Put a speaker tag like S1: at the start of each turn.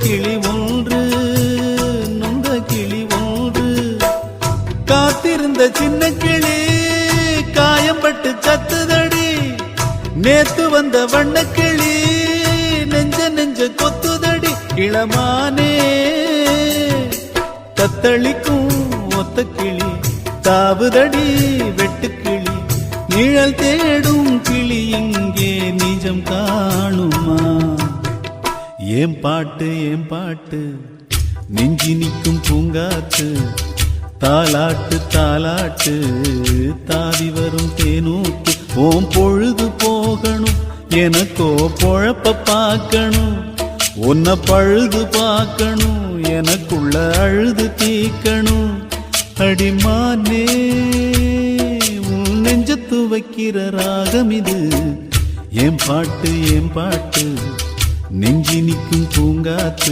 S1: கிளி ஒன்று நொந்த கிளி ஒன்று காத்திருந்த சின்ன கிளி காயம்பட்டு சத்துதடி நேத்து வந்த வண்ண கிளி நெஞ்ச கொத்துதடி இளமானே தத்தளிக்கும் ஒத்த கிளி தாவுதடி வெட்டுக்கிளி நிழல் தேடும் கிளி இங்கே நிஜம் காணுமா ஏன் பாட்டு நெஞ்சி நிற்கும் பூங்காத்து தாலாட்டு தாலாட்டு தாவி வரும் தேனூத்து ஓம் பொழுது போகணும் எனக்கோ பொழப்ப பார்க்கணும் உன்னை பழுது பார்க்கணும் எனக்குள்ள அழுது தீக்கணும் அடிமானே உன் நெஞ்சத்து வைக்கிற ராகம் இது ஏன் பாட்டு நெஞ்சி நிற்கும் பூங்காத்து